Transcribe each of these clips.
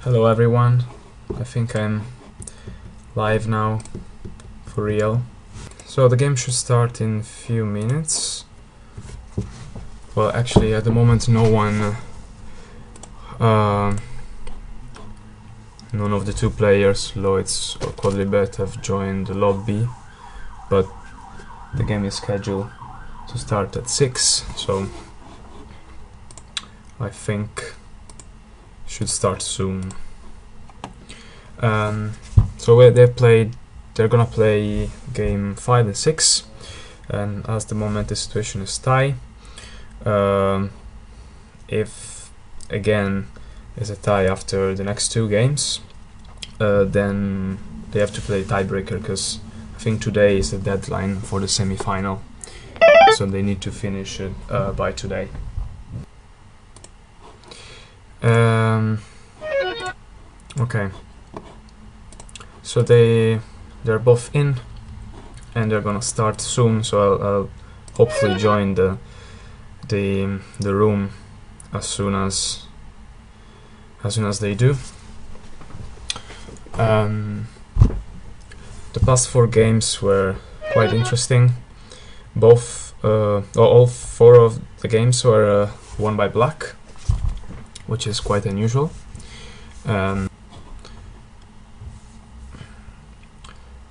Hello everyone, I think I'm live now, for real. So the game should start in a few minutes. Well, actually at the moment none of the two players, Loizz or Quodlibet, have joined the lobby, but the game is scheduled to start at 6, so I think should start soon. So they're gonna play game 5 and 6, and as the moment the situation is tie. If again is a tie after the next two games, then they have to play tiebreaker, because I think today is the deadline for the semi-final, so they need to finish it by today. Okay, so they're both in and they're gonna start soon, so I'll hopefully join the room as soon as they do. The past 4 games were quite interesting. All 4 of the games were won by black, which is quite unusual.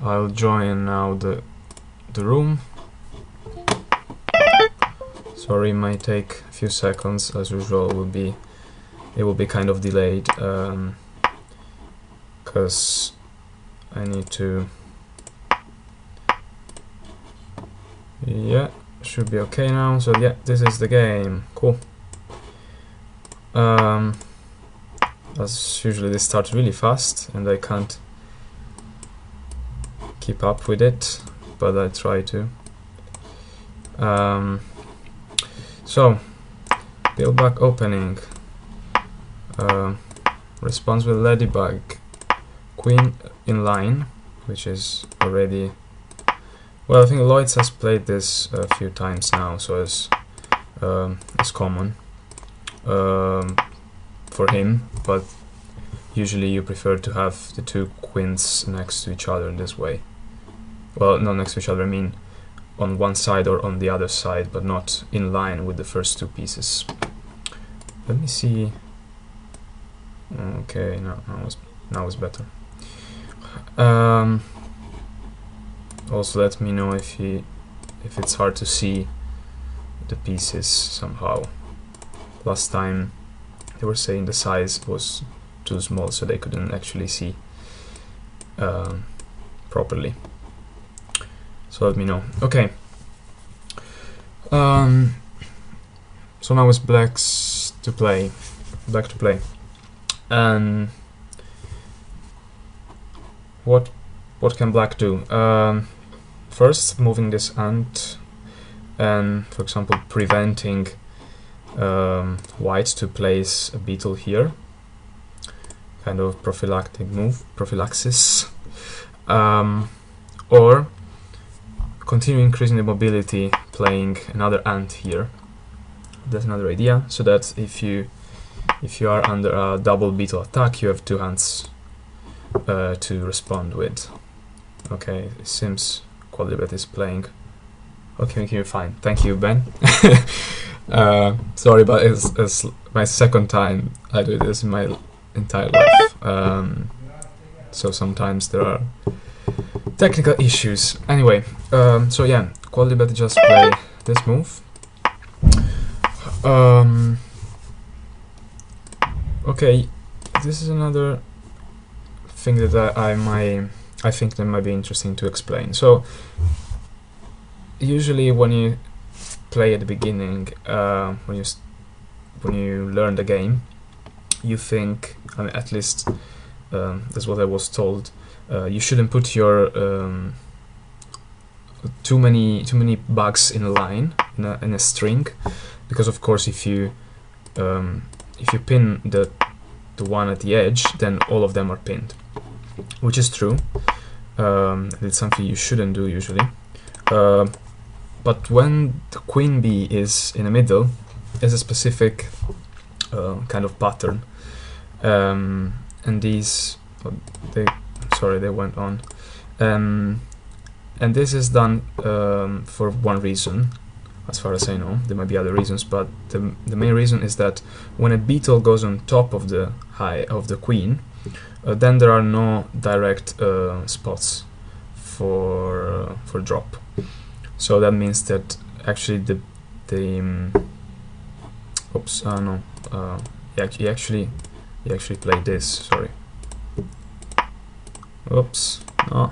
I'll join now the room. Sorry, it might take a few seconds as usual. It will be kind of delayed because I need to. Yeah, should be okay now. So yeah, this is the game. Cool. As usually they start really fast and I can't keep up with it, but I try to. So build back opening, response with ladybug, queen in line, which is already, well, I think Loizz has played this a few times now, so it's common for him, but usually you prefer to have the two queens next to each other in this way. Well, not next to each other, I mean on one side or on the other side, but not in line with the first two pieces. Let me see. Okay, now it's better. Also, let me know if it's hard to see the pieces somehow. Last time they were saying the size was too small, so they couldn't actually see properly. So let me know. Okay. So now it's black to play. And what can black do? First, moving this ant, and for example preventing white to place a beetle here. Kind of prophylaxis. Or continue increasing the mobility, playing another ant here. That's another idea, so that if you are under a double beetle attack, you have 2 ants to respond with. Okay, it seems Quodlibet is playing. Okay, you're fine. Thank you, Ben. Sorry, but it's my second time I do this in my entire life. So sometimes there are technical issues. Anyway, so yeah, Quodlibet just play this move. Okay, this is another thing that I think that might be interesting to explain. So usually when you play at the beginning, when you learn the game, you think, I mean, at least that's what I was told. You shouldn't put your too many bugs in a line, in a string, because of course if you pin the one at the edge, then all of them are pinned, which is true. It's something you shouldn't do usually. But when the queen bee is in the middle, is a specific kind of pattern and these, they went on. And this is done for one reason, as far as I know. There might be other reasons, but the main reason is that when a beetle goes on top of the queen, then there are no direct spots for drop. So that means that actually he actually played this. Sorry. Oops. No.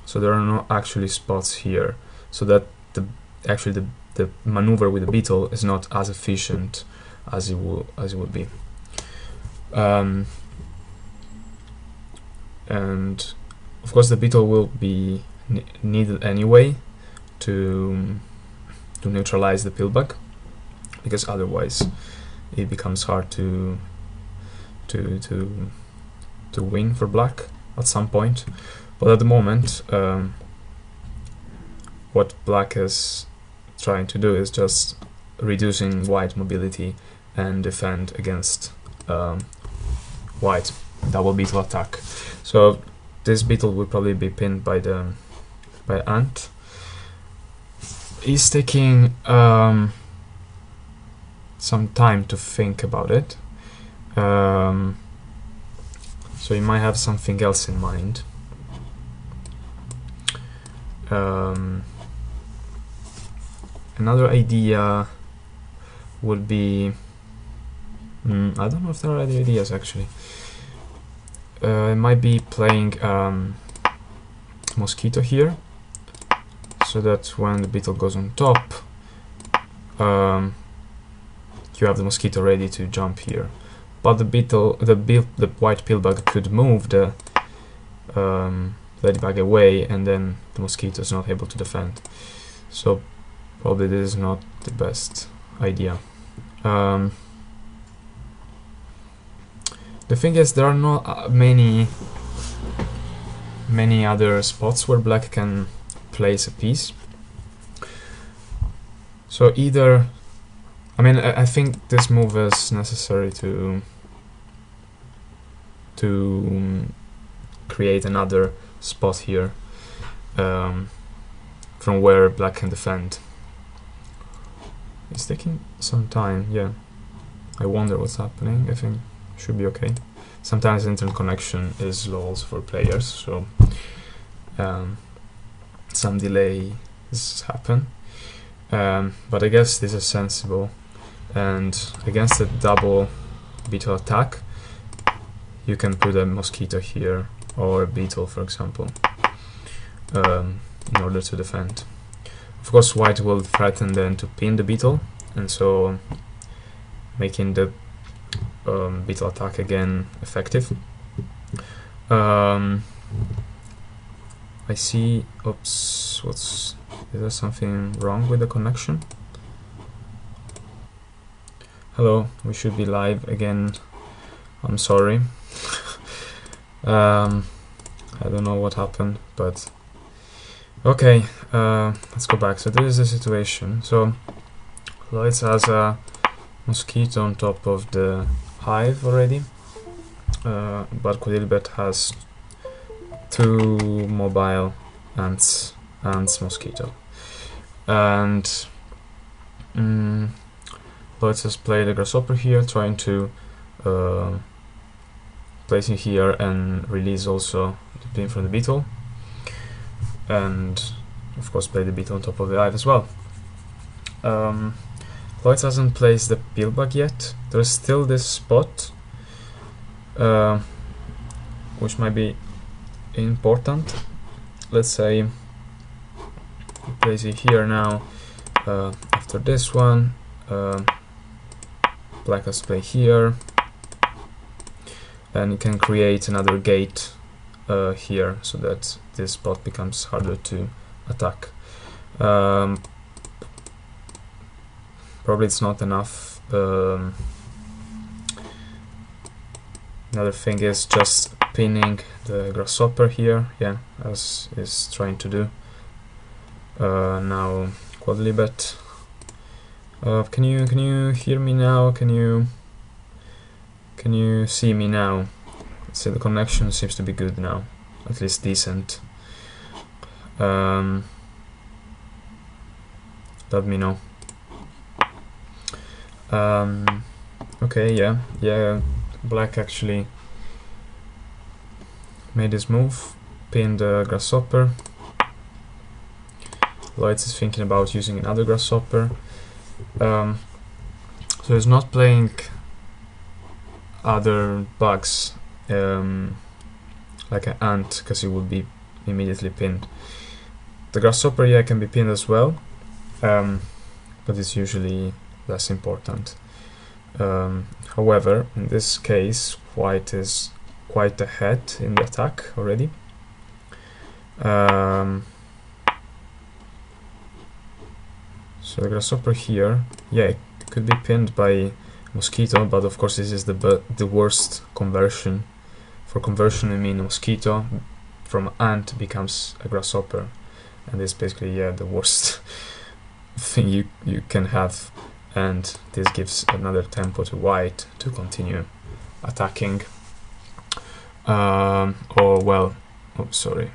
So there are no actually spots here, so that the maneuver with the beetle is not as efficient as it would be. And of course the beetle will be needed anyway to neutralize the pillbug, because otherwise it becomes hard to win for black at some point. But at the moment, what black is trying to do is just reducing white mobility and defend against white double beetle attack. So this beetle will probably be pinned by ant. He's taking some time to think about it, so he might have something else in mind. Another idea would be, I don't know if there are other ideas actually. It might be playing mosquito here, so that when the beetle goes on top, you have the mosquito ready to jump here. But the white pillbug could move the ladybug away, and then the mosquito is not able to defend. So probably this is not the best idea. The thing is, there are not many other spots where black can place a piece. So either, I mean, I think this move is necessary to create another spot here from where black can defend. It's taking some time, yeah. I wonder what's happening. I think it should be okay. Sometimes internet connection is slow also for players, so some delays happen. But I guess this is sensible, and against a double beetle attack you can put a mosquito here, or a beetle for example, in order to defend. Of course white will threaten then to pin the beetle, and so making the beetle attack again effective. I see, oops, is there something wrong with the connection? Hello, we should be live again. I'm sorry. I don't know what happened, but okay, let's go back. So this is the situation. So Loizz has a mosquito on top of the hive already, but Quodlibet has two mobile ants mosquito, and Loizz has played a grasshopper here, trying to place it here and release also the pin from the beetle, and of course play the beetle on top of the hive as well. Loizz hasn't placed the pillbug yet. There's still this spot, which might be important. Let's say place it here now. After this one, black has to play here, and you can create another gate here, so that this spot becomes harder to attack. Probably it's not enough. Another thing is just pinning the grasshopper here, yeah, as is trying to do now Quodlibet. Can you hear me now? Can you see me now? So the connection seems to be good now, at least decent. Let me know. Okay, yeah. Black actually made his move, pinned the grasshopper. Loizz is thinking about using another grasshopper. So he's not playing other bugs like an ant, because he would be immediately pinned. The grasshopper, yeah, can be pinned as well, but it's usually less important. However, in this case, white is quite ahead in the attack already. So the grasshopper here, yeah, it could be pinned by mosquito, but of course this is the worst conversion. For conversion, I mean mosquito from ant becomes a grasshopper, and it's basically, yeah, the worst thing you can have. And this gives another tempo to white to continue attacking. Or well, oh sorry.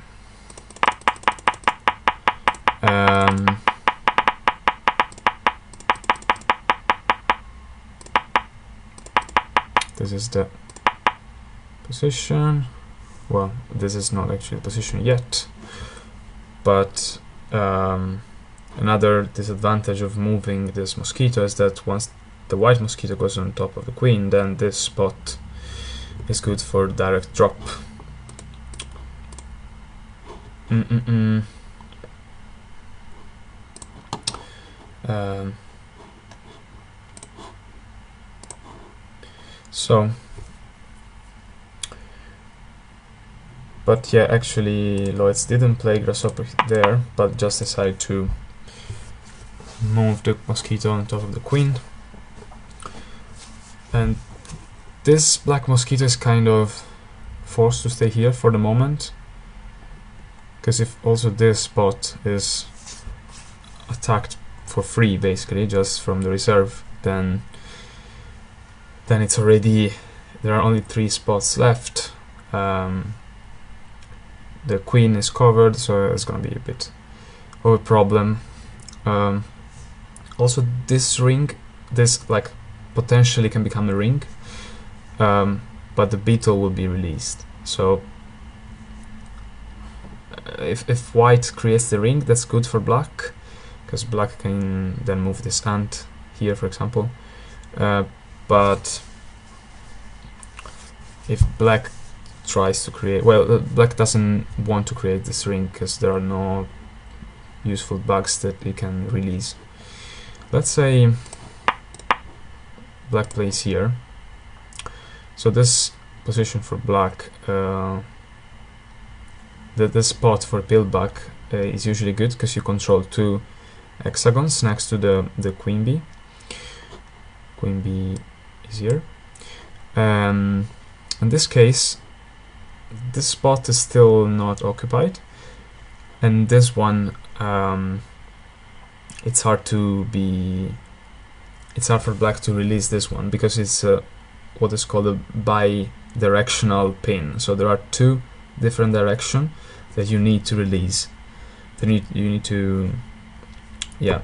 This is the position. Well, this is not actually the position yet, but another disadvantage of moving this mosquito is that once the white mosquito goes on top of the queen, then this spot is good for direct drop. So, but yeah, actually Loizz didn't play grasshopper there, but just decided to move the mosquito on top of the queen. And this black mosquito is kind of forced to stay here for the moment, because if also this spot is attacked for free, basically just from the reserve, then it's already, there are only 3 spots left. The queen is covered, so it's gonna be a bit of a problem. Also, this ring, this like potentially can become a ring, but the beetle will be released. So if white creates the ring, that's good for black, because black can then move this ant here, for example. But if black tries to create, well, black doesn't want to create this ring because there are no useful bugs that it can release. Let's say black plays here. So this position for black, the spot for build back is usually good because you control 2 hexagons next to the queen bee. Queen bee is here. In this case, this spot is still not occupied, and this one, it's hard for black to release this one because it's what is called a bi-directional pin. So there are 2 different directions that you need to release. Then you need to, yeah,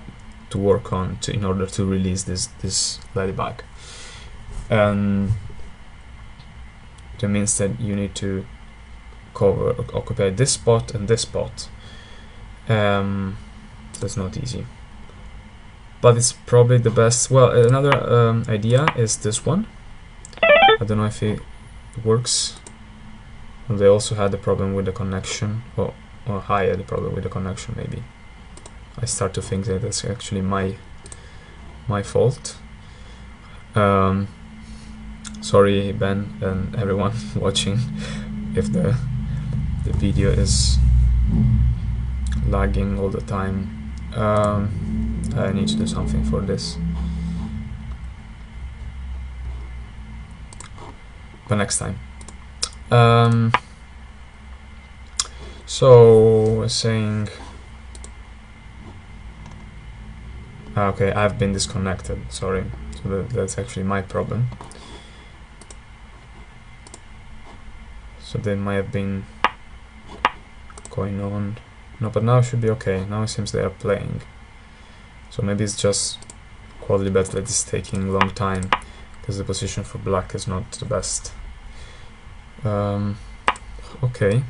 to work on in order to release this ladybug. And that means that you need to occupy this spot and this spot. That's not easy, but it's probably the best. Well, another idea is this one. I don't know if it works. They also had a problem with the connection, or I had a problem with the connection. Maybe I start to think that that's actually my fault. Sorry, Ben and everyone watching, if the video is lagging all the time. I need to do something for this, but next time. So we're saying Okay, I've been disconnected, sorry. So that's actually my problem. So they might have been going on. No, but now it should be okay. Now it seems they are playing. So maybe it's just Quodlibet that is taking a long time because the position for black is not the best. Okay.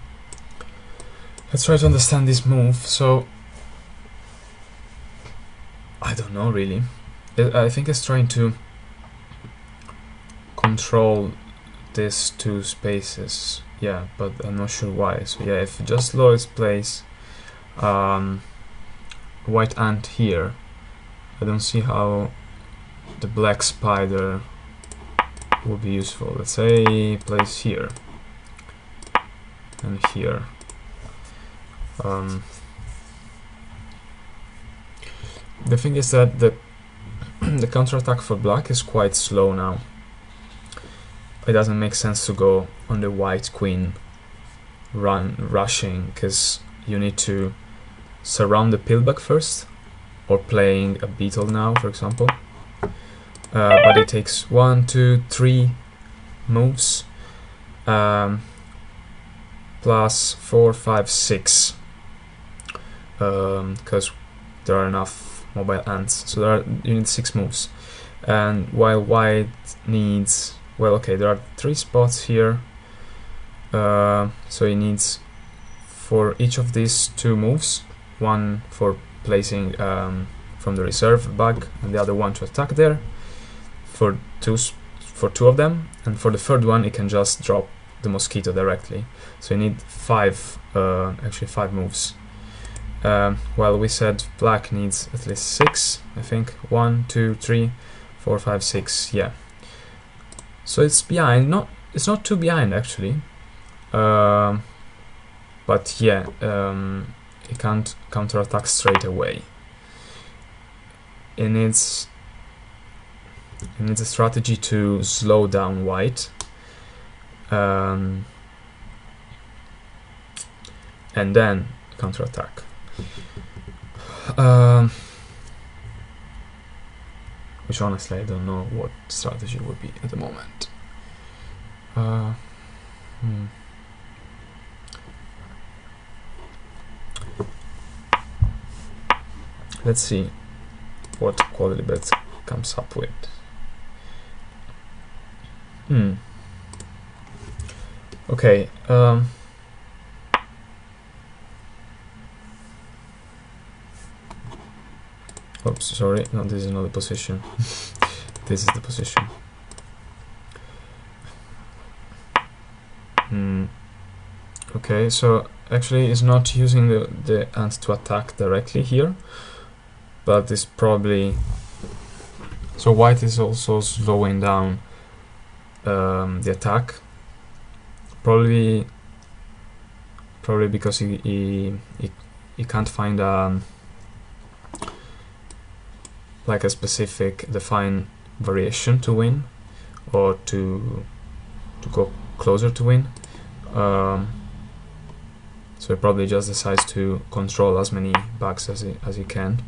Let's try to understand this move. So I don't know really. I think it's trying to control these two spaces. Yeah, but I'm not sure why. So yeah, if just Loizz plays white ant here, I don't see how the black spider would be useful. Let's say he plays here and here. The thing is that the counterattack for black is quite slow now. It doesn't make sense to go on the white queen rushing, because you need to surround the pillback first, or playing a beetle now, for example. But it takes 1, 2, 3 moves, plus 4, 5, 6, because there are enough mobile ants. So you need 6 moves, and while white needs, well, okay, there are 3 spots here, so he needs for each of these 2 moves, one for placing from the reserve bag, and the other one to attack there. For two of them, and for the third one, he can just drop the mosquito directly. So you need 5, actually 5 moves. Well, we said black needs at least 6, I think. 1, 2, 3, 4, 5, 6. Yeah. So it's behind. It's not too behind actually. But yeah, it can't counterattack straight away. It needs a strategy to slow down white, and then counterattack. Which honestly I don't know what strategy would be at the moment. Let's see what Quodlibet comes up with. Okay. Oops, sorry. No, this is not the position. This is the position. Okay, so actually it's not using the ant to attack directly here, but it's probably, so white is also slowing down the attack, probably because he can't find like a specific defined variation to win, or to go closer to win. So he probably just decides to control as many bags as he can.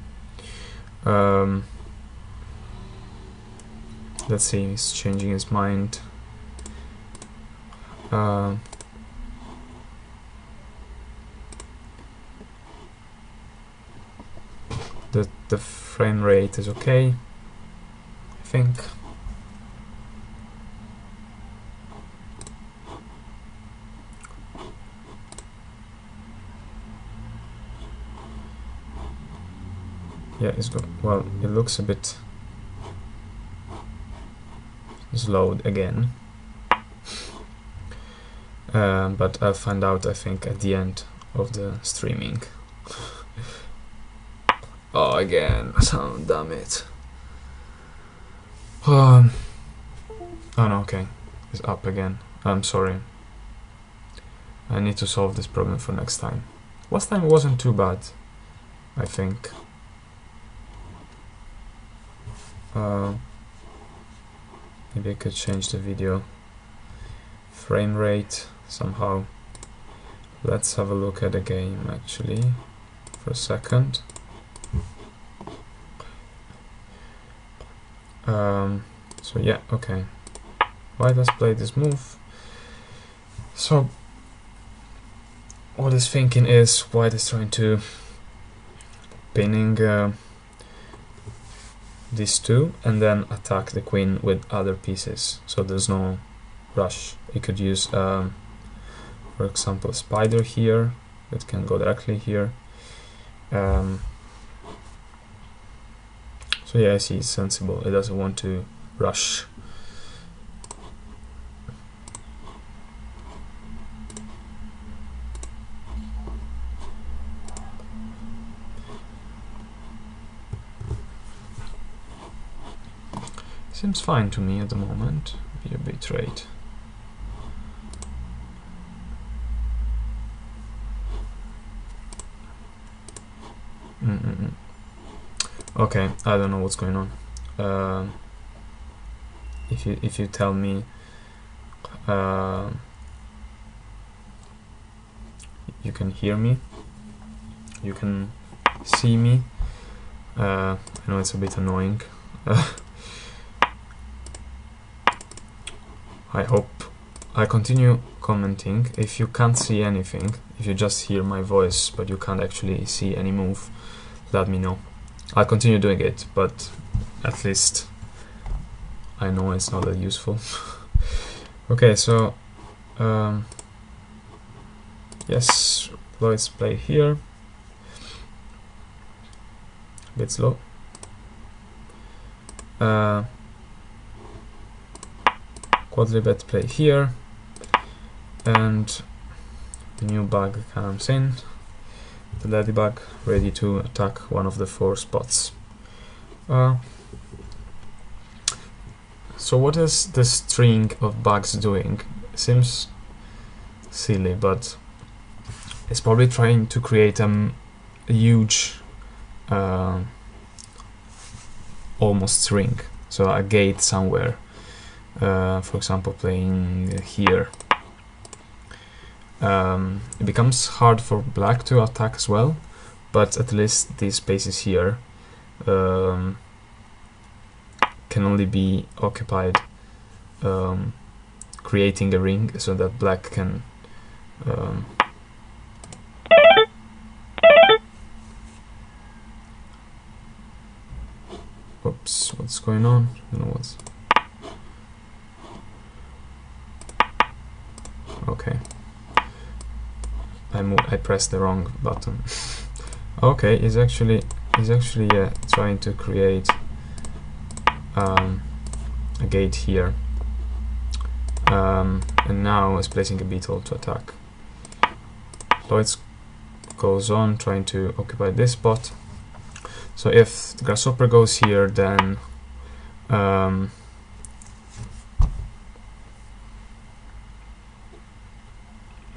Let's see, he's changing his mind. The frame rate is okay, I think. Yeah, it's good. Well, it looks a bit slowed again, but I'll find out, I think, at the end of the streaming. Oh, again, sound, damn it. Oh no, okay, it's up again. I'm sorry. I need to solve this problem for next time. Last time wasn't too bad, I think. Maybe I could change the video frame rate somehow. Let's have a look at the game actually for a second. So yeah, okay. White has played this move. So what is thinking is White is trying to pinning these two and then attack the queen with other pieces. So there's no rush. You could use, for example, a spider here. It can go directly here. So yeah, I see it's sensible. It doesn't want to rush. Seems fine to me at the moment. Be a bit trade. Okay, I don't know what's going on. If you tell me, you can hear me, you can see me. I know it's a bit annoying. I hope I continue commenting. If you can't see anything, if you just hear my voice but you can't actually see any move, let me know. I'll continue doing it, but at least I know it's not that useful. Okay, so yes, Loizz play here. A bit slow. Quodlibet play here, and the new bug comes in. The ladybug ready to attack one of the 4 spots. So what is the string of bugs doing? Seems silly, but it's probably trying to create a huge almost string, so a gate somewhere. For example, playing here. It becomes hard for black to attack as well, but at least these spaces here can only be occupied, creating a ring so that black can oops, what's going on? I don't know what's... Okay, I pressed the wrong button. Okay, he's actually trying to create a gate here, and now is placing a beetle to attack. Loizz goes on trying to occupy this spot. So if the grasshopper goes here, then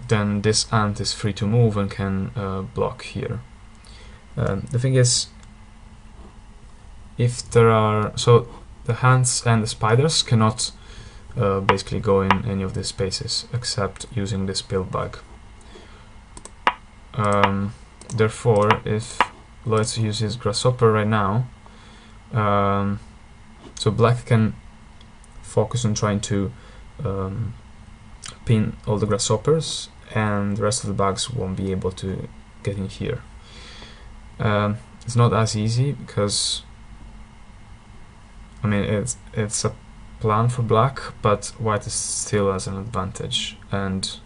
then this ant is free to move and can block here. The thing is, if there are... so the ants and the spiders cannot basically go in any of these spaces except using this pill bug. Therefore, if Loizz uses grasshopper right now, so black can focus on trying to pin all the grasshoppers, and the rest of the bugs won't be able to get in here. It's not as easy because, I mean, it's a plan for black, but white is still has an advantage, and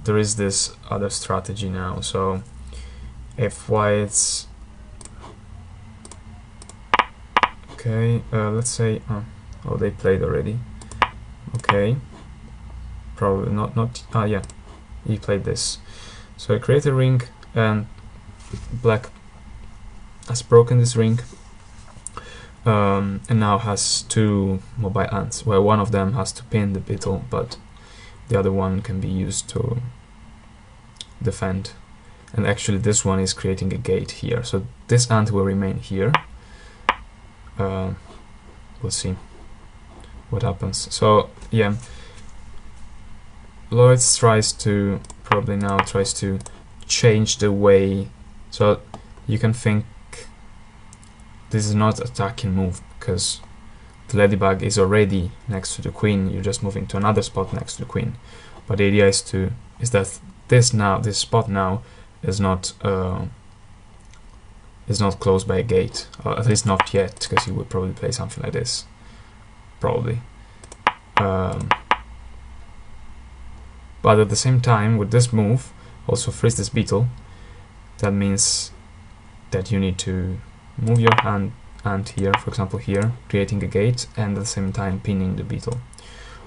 there is this other strategy now. So if white's okay, let's say oh, they played already. Okay, probably not. Ah, yeah, he played this. So I create a ring, and black has broken this ring, and now has 2 mobile ants, where one of them has to pin the beetle, but the other one can be used to defend. And actually this one is creating a gate here, so this ant will remain here. We'll see what happens. So yeah, Loizz tries to change the way, so you can think this is not attacking move, because the ladybug is already next to the queen. You're just moving to another spot next to the queen. But the idea is that this spot now is not closed by a gate, or at least not yet, because you would probably play something like this, probably. But at the same time, with this move, also freeze this beetle. That means that you need to move your ant here, for example here, creating a gate, and at the same time pinning the beetle,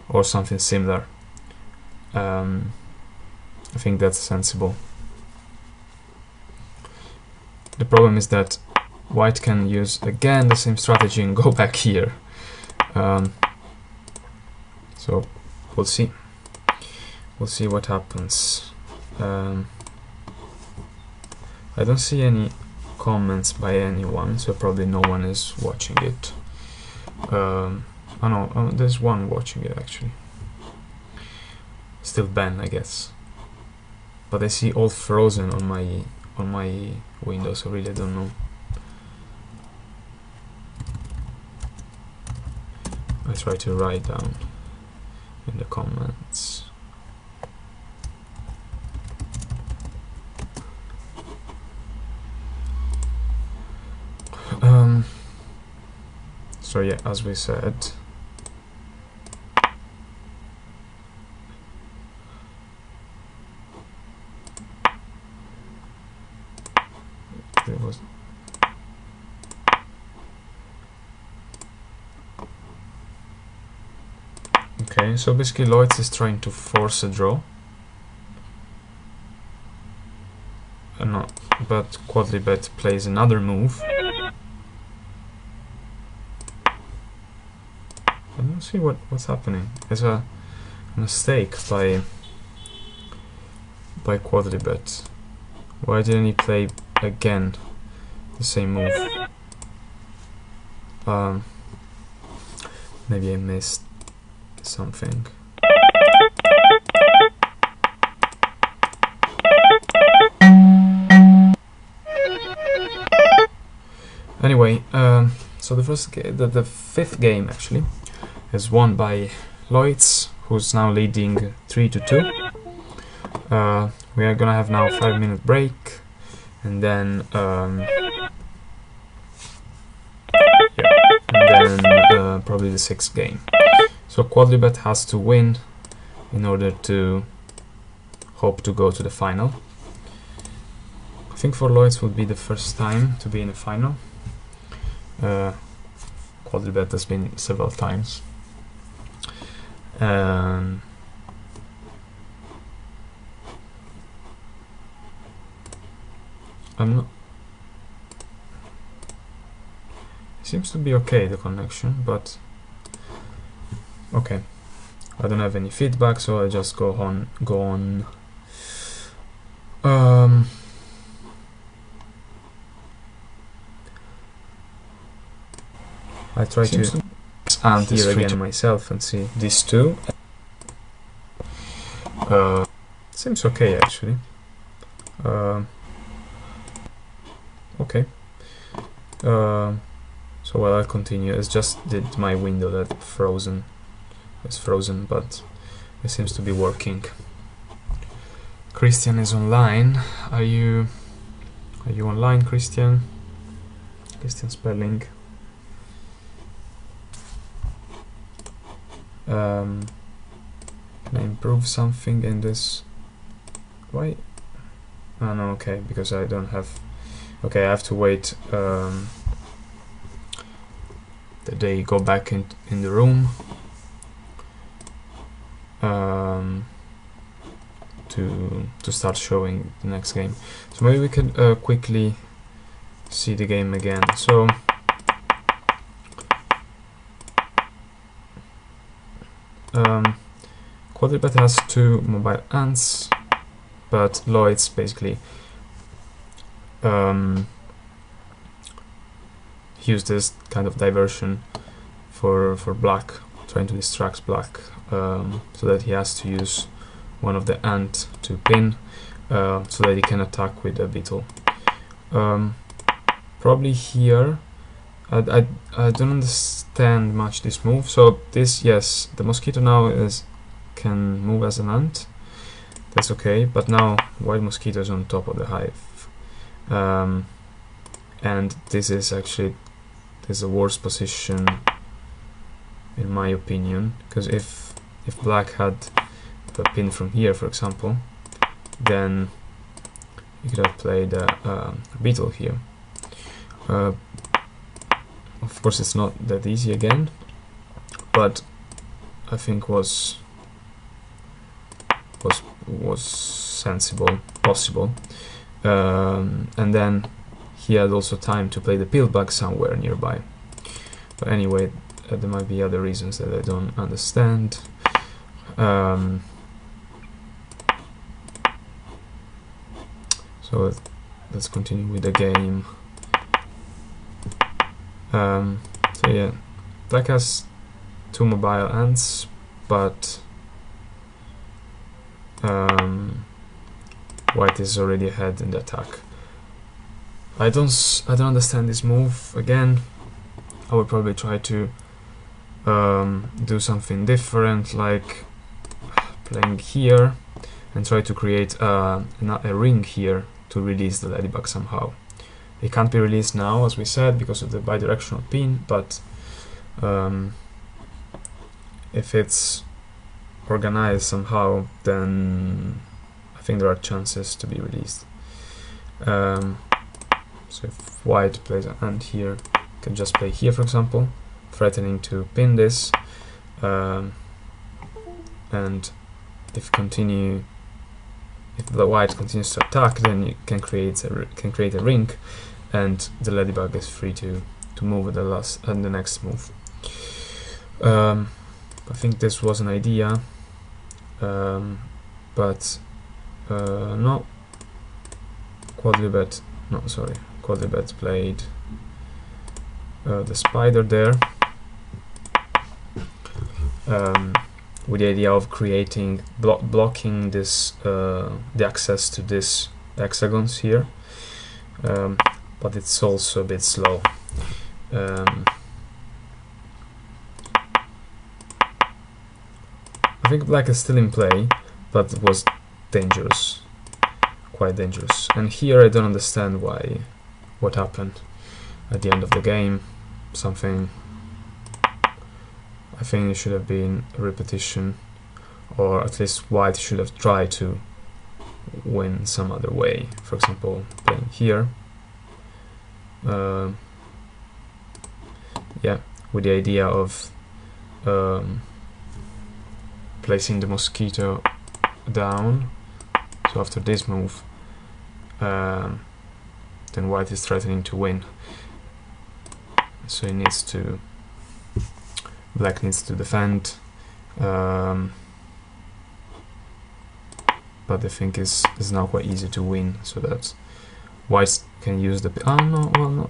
or something similar. I think that's sensible. The problem is that white can use again the same strategy and go back here. So we'll see. We'll see what happens. I don't see any comments by anyone, so probably no one is watching it. Oh no, there's one watching it actually. Still Ben, I guess. But I see all frozen on my window, so really I don't know. I try to write down in the comments. So yeah, as we said, it was okay. So basically, Loizz is trying to force a draw. No, but Quodlibet plays another move. I don't see what's happening. It's a mistake by Quodlibet. Why didn't he play again the same move? Maybe I missed something. Anyway, so the fifth game actually is won by Loizz, who's now leading 3-2. We are gonna have now a 5-minute break, and then probably the sixth game. So Quodlibet has to win in order to hope to go to the final. I think for Loizz would be the first time to be in a final. Quodlibet has been several times. I'm not. It seems to be okay, the connection, but okay. I don't have any feedback, so I just go on. I try to and here again myself and see these two. Seems okay actually. Okay. So well, I'll continue. It's just my window that frozen. It's frozen, but it seems to be working. Christian is online. Are you online, Christian? Christian Spelling. Can I improve something in this? Why? Oh no, okay, because I don't have. Okay, I have to wait that they go back in the room to start showing the next game. So maybe we can quickly see the game again. So Quodlibet has 2 mobile ants, but Loizz basically used this kind of diversion for black, trying to distract black, so that he has to use one of the ant to pin, so that he can attack with a beetle. Probably here I don't understand much this move. So this, yes, the mosquito now can move as an ant. That's okay, but now white mosquito is on top of the hive, and this is a worse position in my opinion, because if black had a pin from here, for example, then you could have played a beetle here. Of course, it's not that easy again, but I think was sensible, possible, and then he had also time to play the pillbug somewhere nearby. But anyway, there might be other reasons that I don't understand. So let's continue with the game. So yeah, black has 2 mobile ants, but white is already ahead in the attack. I don't understand this move. Again, I would probably try to do something different, like playing here and try to create a ring here to release the ladybug somehow. It can't be released now, as we said, because of the bidirectional pin, but if it's organized somehow, then I think there are chances to be released. So if white plays an ant here, you can just play here, for example, threatening to pin this, and if the white continues to attack, then you can create a ring, and the ladybug is free to move at the next move. I think this was an idea, but no. Quodlibet played the spider there, with the idea of creating blocking this the access to this hexagons here, but it's also a bit slow. I think black is still in play, but it was dangerous, quite dangerous. And here I don't understand what happened at the end of the game. Something, I think it should have been a repetition, or at least white should have tried to win some other way. For example, playing here, yeah, with the idea of placing the mosquito down. So after this move, then white is threatening to win. So black needs to defend, but I think it's now quite easy to win, so that white can use the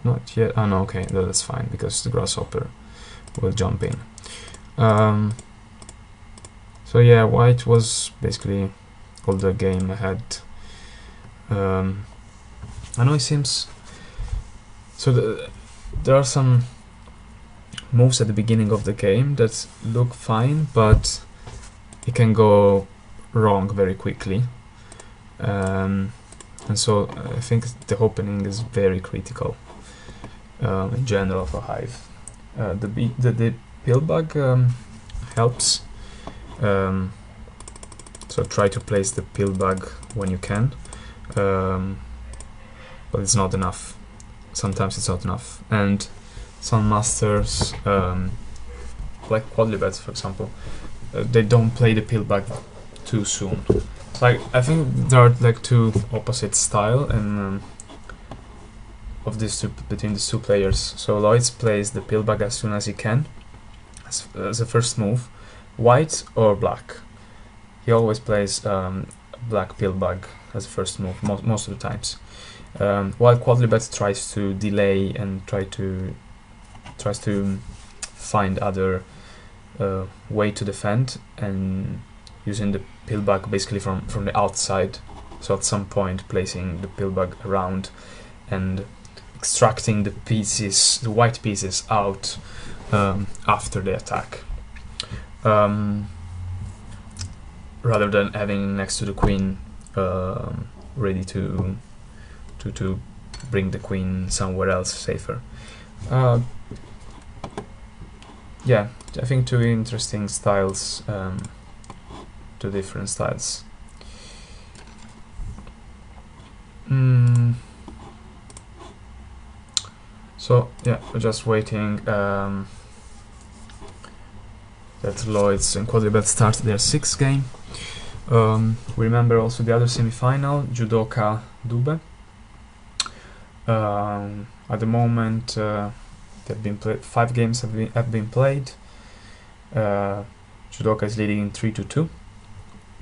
not yet. Oh no, okay, that's fine, because the grasshopper will jump in. So yeah, white was basically all the game ahead. I know it seems so. There are some moves at the beginning of the game that look fine, but it can go wrong very quickly, and so I think the opening is very critical in general for Hive. The pillbug helps, so try to place the pillbug when you can, but it's not enough. Sometimes it's not enough, and some masters, like Quodlibet, for example, they don't play the pillbug too soon. Like, I think there are like two opposite style and of these two, between these two players. So Loizz plays the pillbug as soon as he can, as a first move, white or black. He always plays black pillbug as a first move most of the times. While Quodlibet tries to delay and tries to find other way to defend, and using the pillbug basically from the outside. So at some point placing the pillbug around and extracting the pieces, the white pieces, out after the attack, rather than having next to the queen ready to bring the queen somewhere else safer. Yeah, I think two interesting styles, two different styles. So yeah, we're just waiting that Loizz and Quodlibet start their 6th game. We remember also the other semi-final, Judoka Dube. At the moment, they've been 5 games have been played. Judoka is leading in 3-2.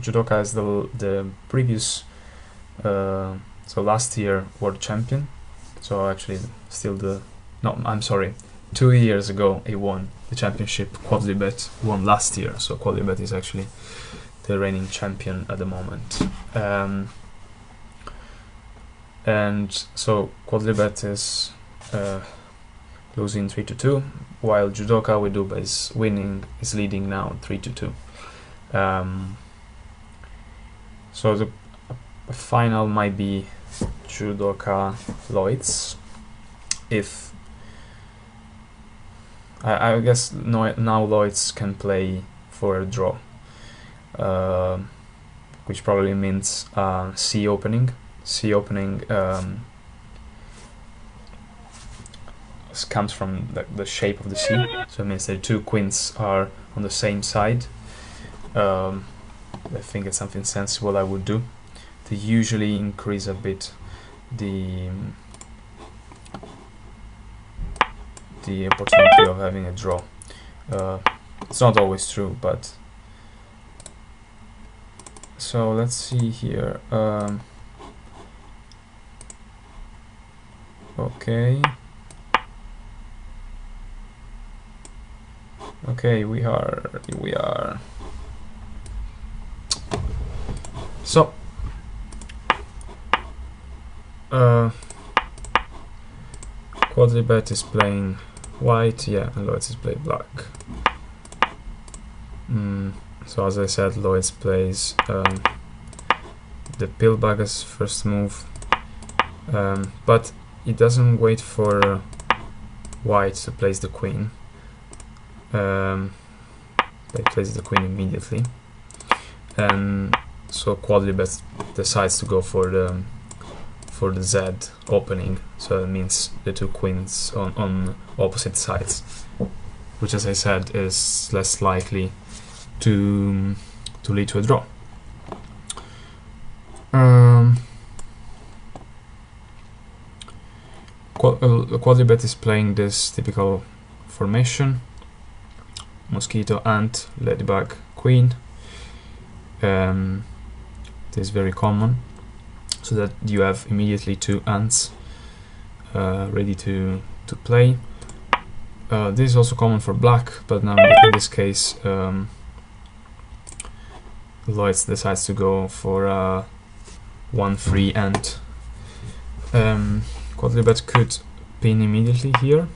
Judoka is the previous, so last year world champion. So actually, still I'm sorry. 2 years ago, he won the championship. Quodlibet won last year, so Quodlibet is actually the reigning champion at the moment. And so Quodlibet is losing 3-2, while Judoka with Dube is leading now 3-2. So the final might be Judoka-Loizz. If I guess now Loizz can play for a draw, which probably means C opening. C opening comes from the shape of the C, so it means the 2 queens are on the same side. I think it's something sensible I would do. They usually increase a bit the opportunity of having a draw. It's not always true, but so let's see here. Okay. Okay, we are. So Quodlibet is playing white, yeah, and Loizz is playing black. So as I said, Loizz plays the pillback as first move, but he doesn't wait for white to place the queen. They place the queen immediately, and so Quodlibet decides to go for the Z opening. So that means the 2 queens on opposite sides, which, as I said, is less likely to lead to a draw. Quodlibet is playing this typical formation: mosquito, ant, ladybug, queen. This is very common, so that you have immediately 2 ants ready to play. This is also common for black, but now in this case Loizz decides to go for 1 free ant. Quodlibet could pin immediately here.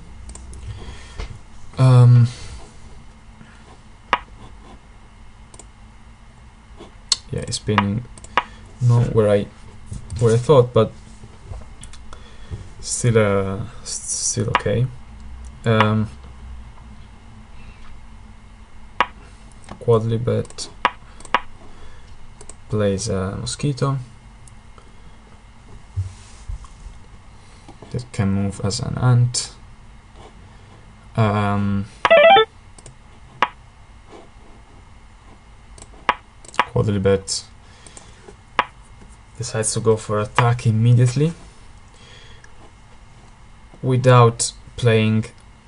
Yeah, it's pinning not where I thought, but still okay. Quodlibet plays a mosquito that can move as an ant. Quodlibet decides to go for attack immediately without playing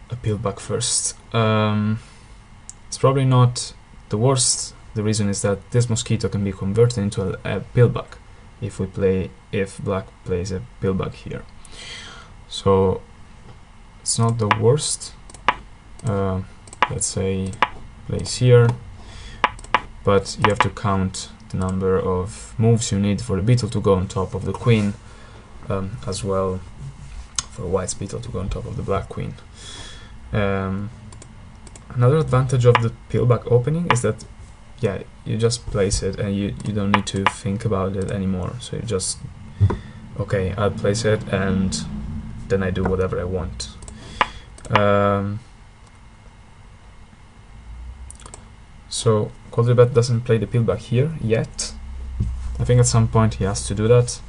a pillback first. It's probably not the worst. The reason is that this mosquito can be converted into a pillback if black plays a pillback here. So it's not the worst. Let's say plays here, but you have to count the number of moves you need for the beetle to go on top of the queen as well. for white's beetle to go on top of the black queen. Another advantage of the pillback opening is that, yeah, you just place it and you don't need to think about it anymore. So you just, okay, I'll place it and then I do whatever I want. So Quodlibet doesn't play the pillback here yet. I think at some point he has to do that.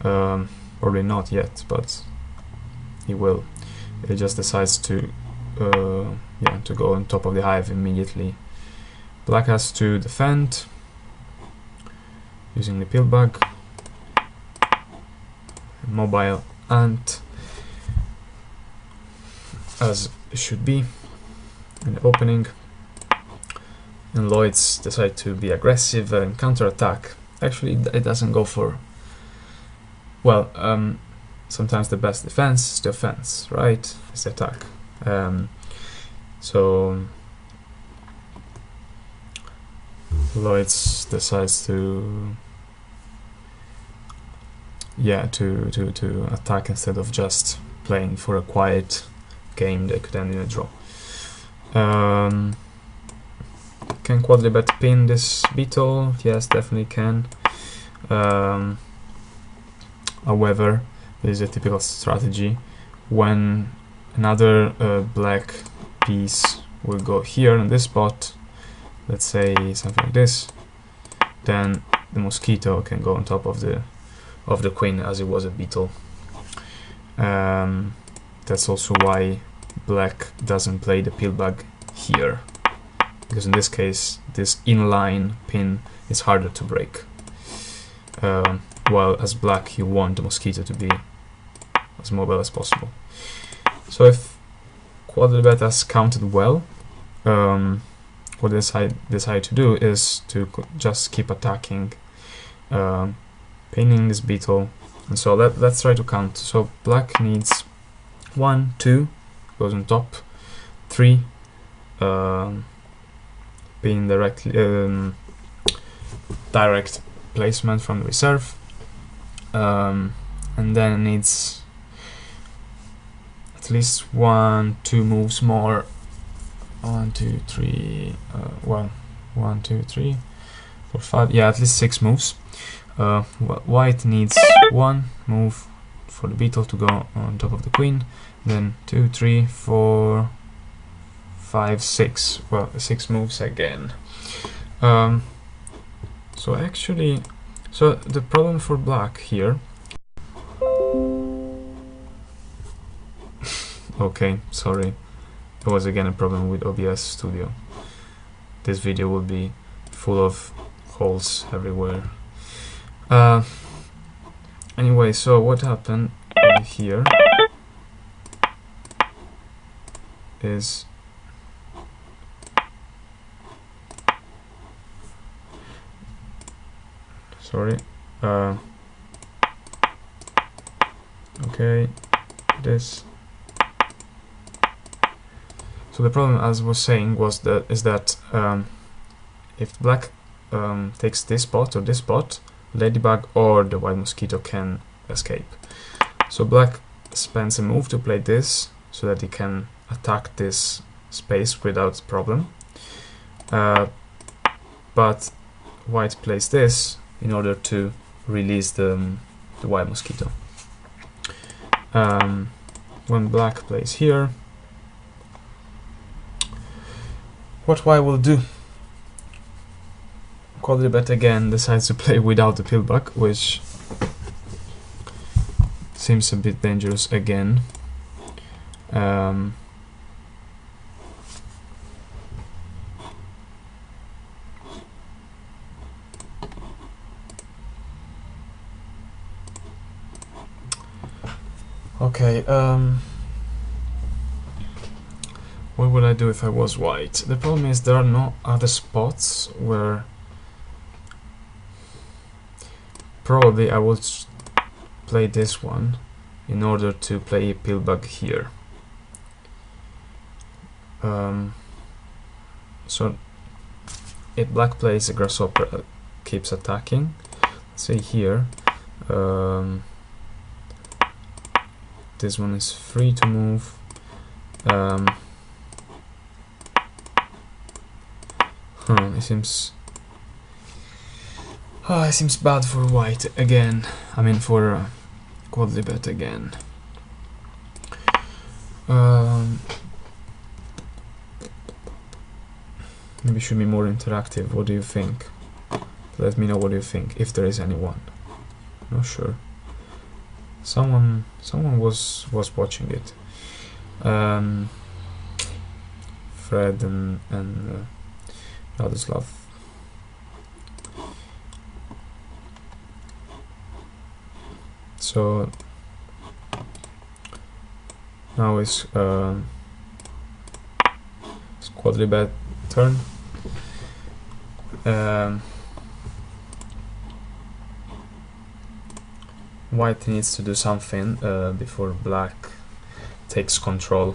Probably not yet, but he will. He just decides to yeah, to go on top of the hive immediately. Black has to defend using the pillback. Mobile ant, as it should be in the opening. And Loizz decide to be aggressive and counter-attack. Actually, it doesn't go for... Well, sometimes the best defense is the offense, right? It's the attack. So Loizz decides to, yeah, to attack instead of just playing for a quiet game that could end in a draw. Can Quodlibet pin this beetle? Yes, definitely can. However, there is a typical strategy. When another black piece will go here in this spot, let's say something like this, then the mosquito can go on top of the queen as it was a beetle. That's also why black doesn't play the pillback here, because in this case this inline pin is harder to break, while as black you want the mosquito to be as mobile as possible. So if Quodlibet has counted well, what they decide to do is to just keep attacking, pinning this beetle. And so let's try to count. So black needs 1, 2, goes on top, 3, pin directly, direct placement from the reserve, and then needs at least 1, 2 moves more. 1, 2, 3, well, 1, 2, 3, 4, 5, yeah, at least 6 moves. White needs 1 move for the beetle to go on top of the queen, then 2, 3, 4, 5, 6, well, 6 moves again. So actually, so the problem for black here, okay, sorry, there was again a problem with OBS Studio. This video will be full of holes everywhere. Anyway, so what happened here is sorry, okay, this. So the problem, as I was saying, is that if black takes this spot or this spot, ladybug or the white mosquito can escape. So black spends a move to play this so that he can attack this space without problem. But white plays this in order to release the white mosquito. When black plays here, what white will do? Quodlibet again decides to play without the pillback, which seems a bit dangerous again. Okay, what would I do if I was white? The problem is there are no other spots where probably I would play this one in order to play a pillback here. So if black plays a grasshopper, keeps attacking, let's say here, this one is free to move. It seems it seems bad for white again. I mean for Quodlibet again. Maybe should be more interactive. What do you think? Let me know what you think, if there is anyone. Not sure. Someone was watching it. Fred and Radoslav. So now it's Quodlibet turn. White needs to do something before black takes control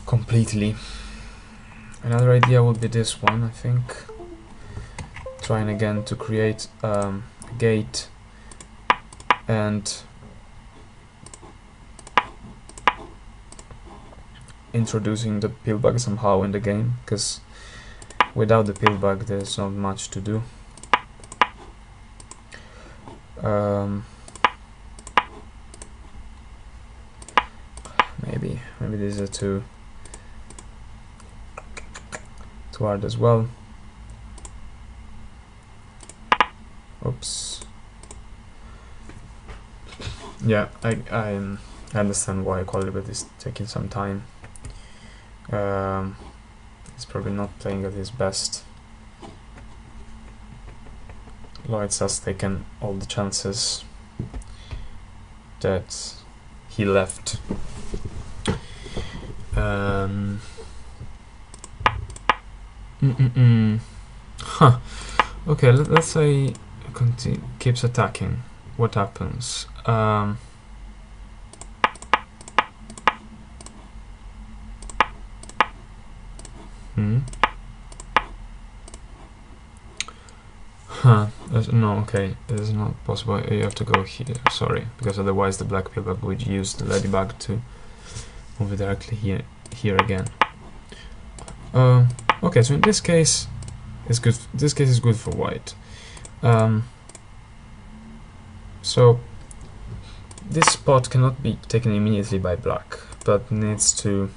completely. Another idea would be this one, I think. Trying again to create a gate and introducing the pill bug somehow in the game, because without the pill bug there's not much to do. Maybe these are too hard as well. Oops. Yeah, I understand why Quodlibet is taking some time. He's probably not playing at his best. Loizz has taken all the chances that he left. Okay, let's say keeps attacking. What happens? No, okay, this is not possible. You have to go here, sorry, because otherwise the black pillbug would use the ladybug to move it directly here again. Okay, so in this case, it's good. This case is good for white. So this spot cannot be taken immediately by black, but needs to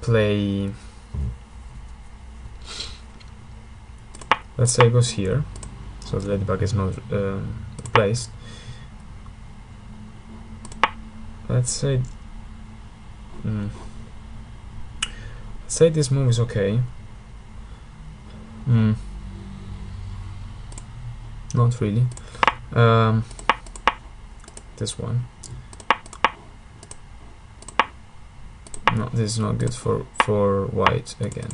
play. Let's say it goes here, so the ladybug is not placed. Let's say this move is okay. Not really. This one. No, this is not good for white again.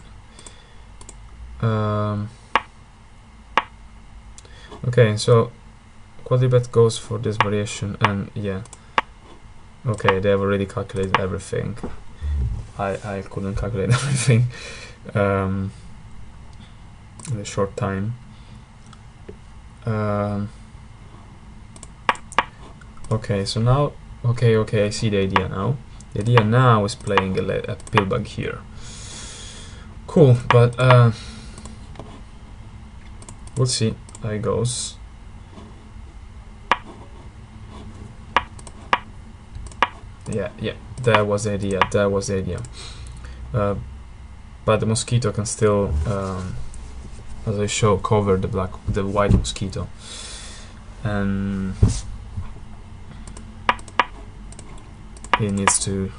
Okay, so Quodlibet goes for this variation, and yeah. Okay, they have already calculated everything. I couldn't calculate everything in a short time. Okay, so now, okay, I see the idea now. The idea now is playing a pillbug here. Cool, but we'll see how it goes. Yeah, that was the idea. But the mosquito can still, as I show, cover the white mosquito, and he needs to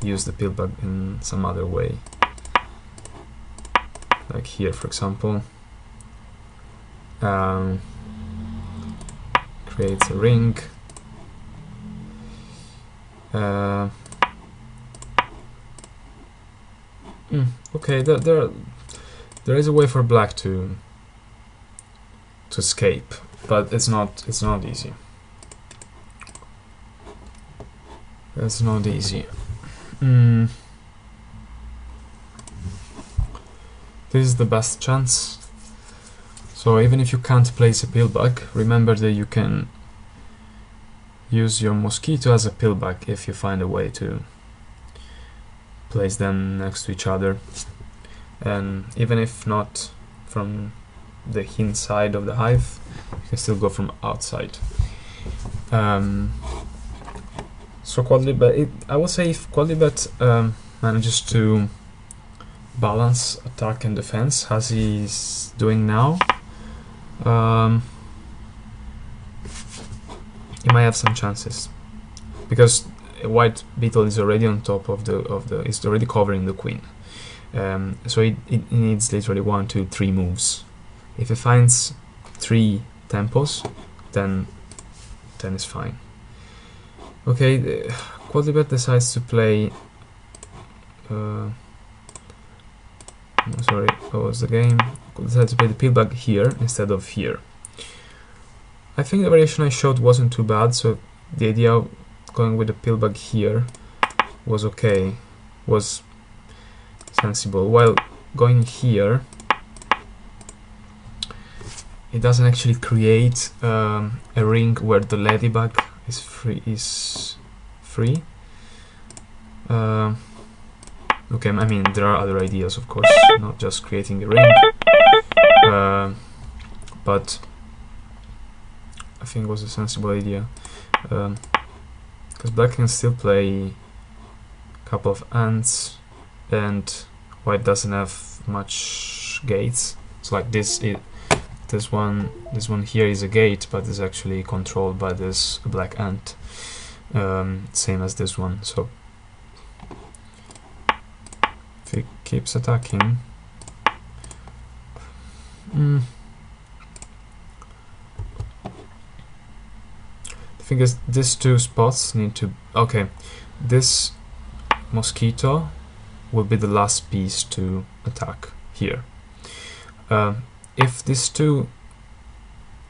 use the pillbug in some other way, like here, for example. Creates a ring. Okay, there is a way for black to escape, but it's not easy. It's not easy. This is the best chance. So even if you can't place a pillbug, remember that you can use your mosquito as a pillback if you find a way to place them next to each other, and even if not from the inside of the hive, you can still go from outside. So Quodlibet, I would say if Quodlibet manages to balance attack and defense as he's doing now, he might have some chances, because a white beetle is already on top of the is already covering the queen. So it needs literally 1, 2, 3 moves. If it finds 3 tempos, then it's fine. Okay, Quodlibet decides to play. Sorry, what was the game? Decides to play the pillback here instead of here. I think the variation I showed wasn't too bad, so the idea of going with the pillback here was okay, was sensible. While going here, it doesn't actually create a ring where the ladybug is free. Okay, I mean there are other ideas, of course, not just creating a ring, but I think it was a sensible idea, because black can still play a couple of ants, and white doesn't have much gates. So like this one here is a gate, but is actually controlled by this black ant, same as this one. So if he keeps attacking, the thing is, these 2 spots need to. Okay, this mosquito will be the last piece to attack here. If these 2,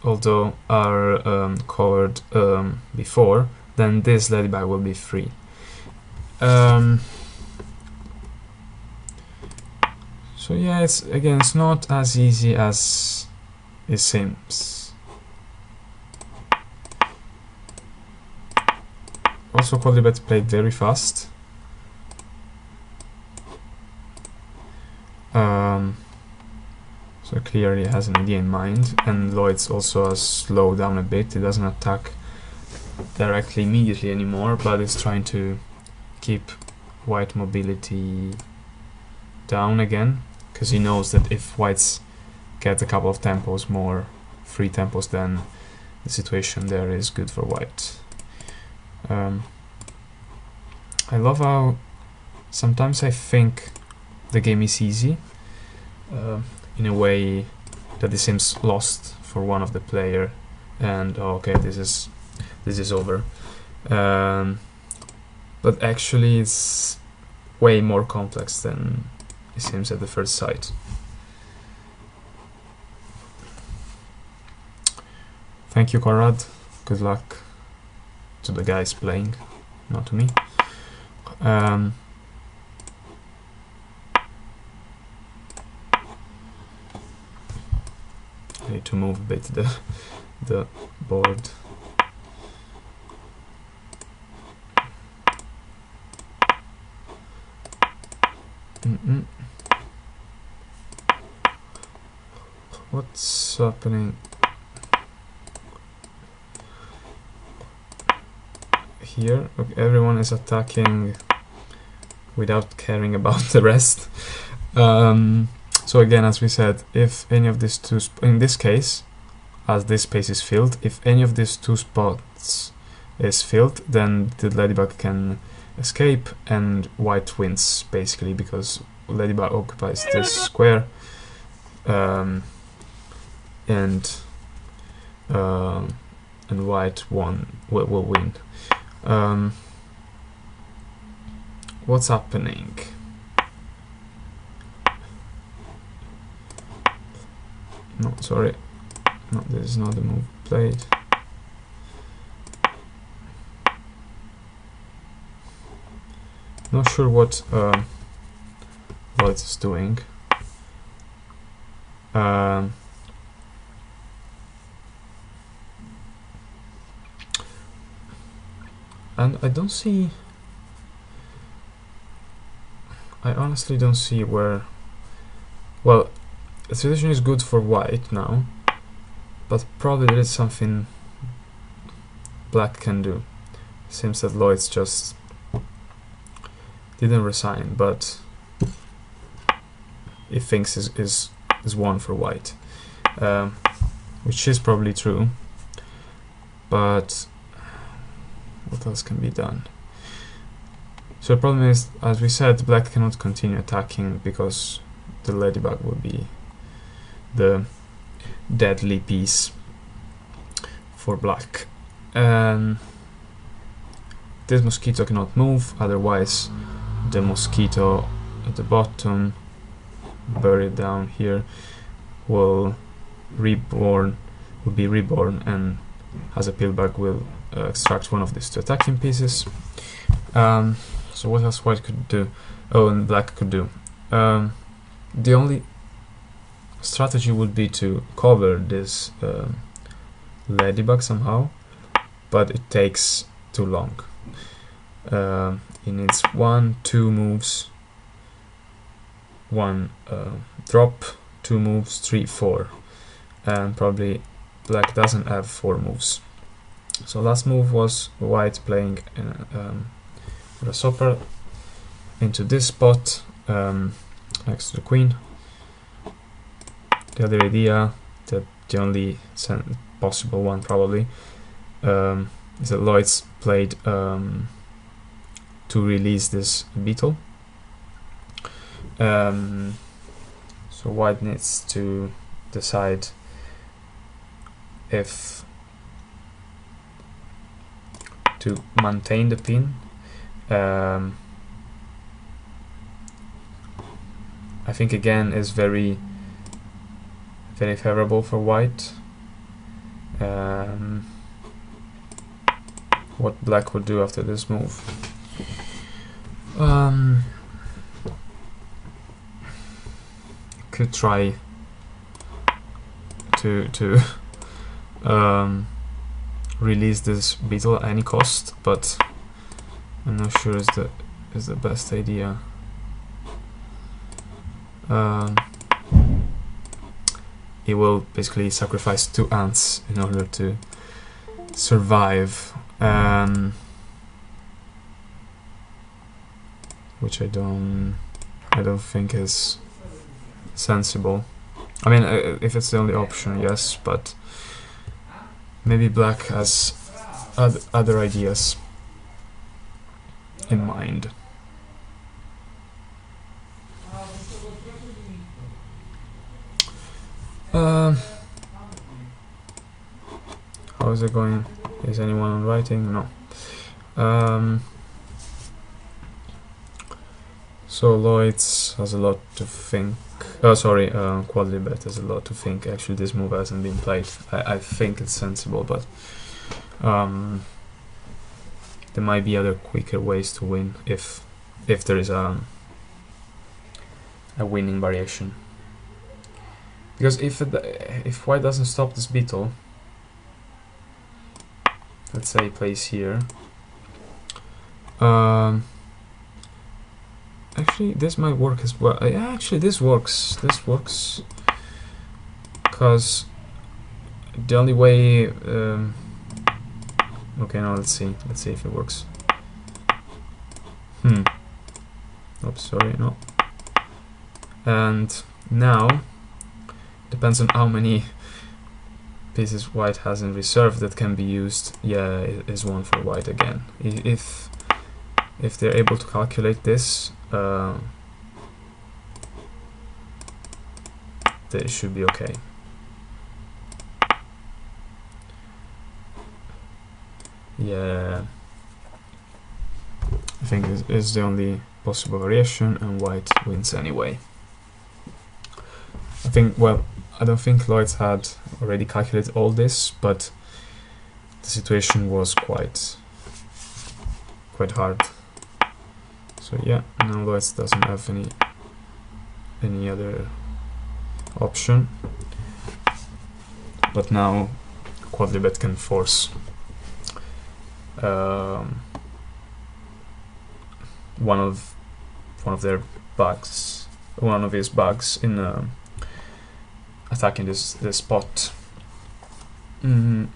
although are covered before, then this ladybug will be free. So yeah, it's not as easy as it seems. Also, Quodlibet played very fast. So clearly has an idea in mind, and Loizz also has slowed down a bit. He doesn't attack directly immediately anymore, but is trying to keep white mobility down again, because he knows that if whites get a couple of tempos more, free tempos, then the situation there is good for white. I love how sometimes I think the game is easy, in a way that it seems lost for one of the player, and oh, okay, this is over. But actually it's way more complex than it seems at the first sight. Thank you, Conrad. Good luck to the guys playing, not to me. I need to move a bit the board. What's happening here? Okay, everyone is attacking without caring about the rest. So again, as we said, if any of these 2, in this case, as this space is filled, if any of these 2 spots is filled, then the ladybug can escape and white wins, basically, because ladybug occupies this square, and white will win. What's happening? No, sorry. No, this is not the move played. Not sure what it's doing. And I don't see... I honestly don't see where... Well, the situation is good for white now, but probably there is something black can do. Seems that Loizz just didn't resign, but he thinks is one for white, which is probably true. But what else can be done? So the problem is, as we said, black cannot continue attacking because the ladybug will be the deadly piece for black. This mosquito cannot move, otherwise the mosquito at the bottom, buried down here, will be reborn, and as a pillbug will extract one of these two attacking pieces. So what else white could do? Oh, and black could do. The only strategy would be to cover this ladybug somehow, but it takes too long. It needs 1-2 moves, 1 drop, 2 moves, 3-4, and probably black doesn't have 4 moves. So last move was white playing Grasshopper into this spot next to the queen. The other idea, that the only possible one probably, is that Loizz played to release this beetle. So white needs to decide if to maintain the pin. I think again is very favorable for white. What black would do after this move? Could try to release this beetle at any cost, but I'm not sure is the best idea. He will basically sacrifice 2 ants in order to survive, which I don't think is sensible. I mean, if it's the only option, yes, but maybe black has other ideas in mind. How is it going? Is anyone on writing? No. So Loizz has a lot to think. Oh, sorry, Quodlibet has a lot to think. Actually, this move hasn't been played. I think it's sensible, but there might be other quicker ways to win if there is a winning variation. Because if white doesn't stop this beetle, let's say he plays here. Actually, this might work as well. Yeah, actually, this works. This works because the only way. Okay, now let's see. Let's see if it works. Oops, sorry, no. And now depends on how many pieces white has in reserve that can be used. Yeah, it is one for white again. If they're able to calculate this, they should be okay. Yeah, I think this is the only possible variation, and white wins anyway. I think, well, I don't think Loizz had already calculated all this, but the situation was quite hard. So yeah, now Loizz doesn't have any other option, but now Quodlibet can force one of their bugs, one of his bugs in attacking this spot. And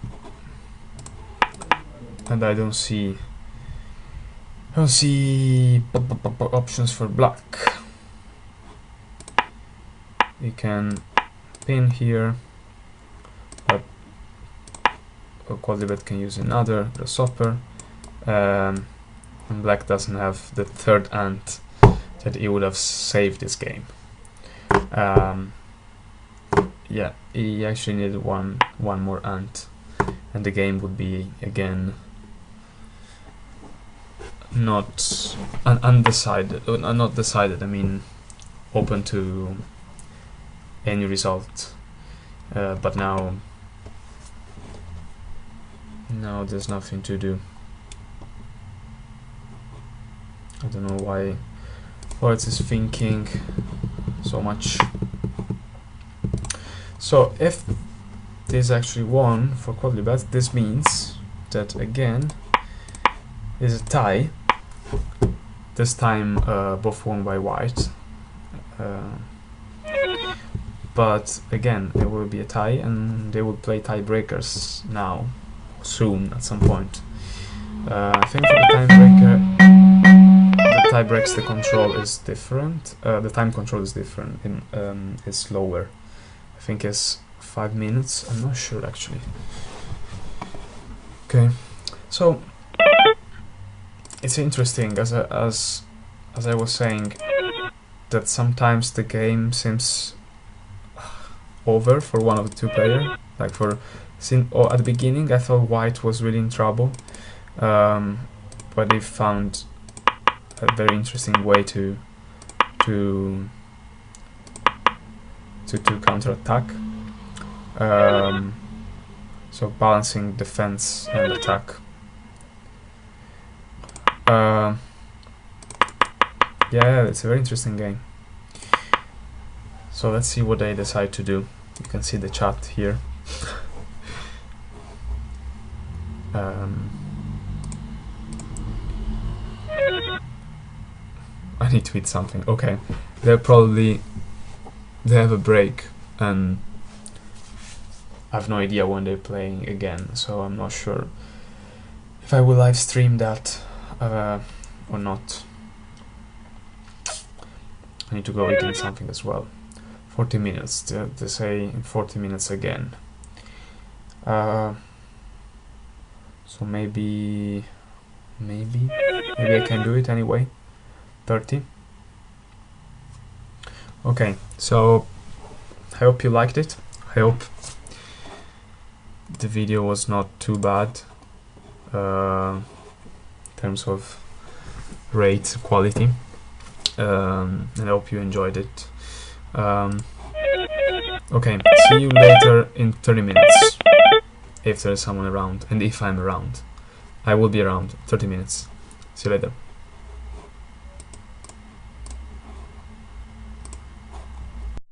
I don't see options for black. You can pin here, but Quodlibet can use another grasshopper, and black doesn't have the third ant that he would have saved this game. Yeah, he actually needed one more ant, and the game would be again not undecided, not decided. I mean, open to any result. But now there's nothing to do. I don't know why Loizz is thinking so much. So if this actually won for Quodlibet, this means that again is a tie. This time both won by white. But again, it will be a tie, and they will play tiebreakers now, soon, at some point. I think for the tiebreaker, the tie breaks, the control is different. The time control is different. It's lower. I think it's 5 minutes. I'm not sure actually. Okay, so it's interesting, as I was saying, that sometimes the game seems over for one of the two players. Like at the beginning I thought white was really in trouble, but they found a very interesting way to counter-attack. So balancing defense and attack. Yeah, it's a very interesting game. So let's see what they decide to do. You can see the chat here. I need to eat something. Okay, they have a break, and I have no idea when they're playing again, so I'm not sure if I will live stream that or not. I need to go eating something as well. 40 minutes, they say in 40 minutes again. So maybe I can do it anyway. 30. Okay, so I hope you liked it. I hope the video was not too bad in terms of rate quality, and I hope you enjoyed it. Okay, see you later in 30 minutes if there is someone around, and if I'm around. I will be around 30 minutes. See you later.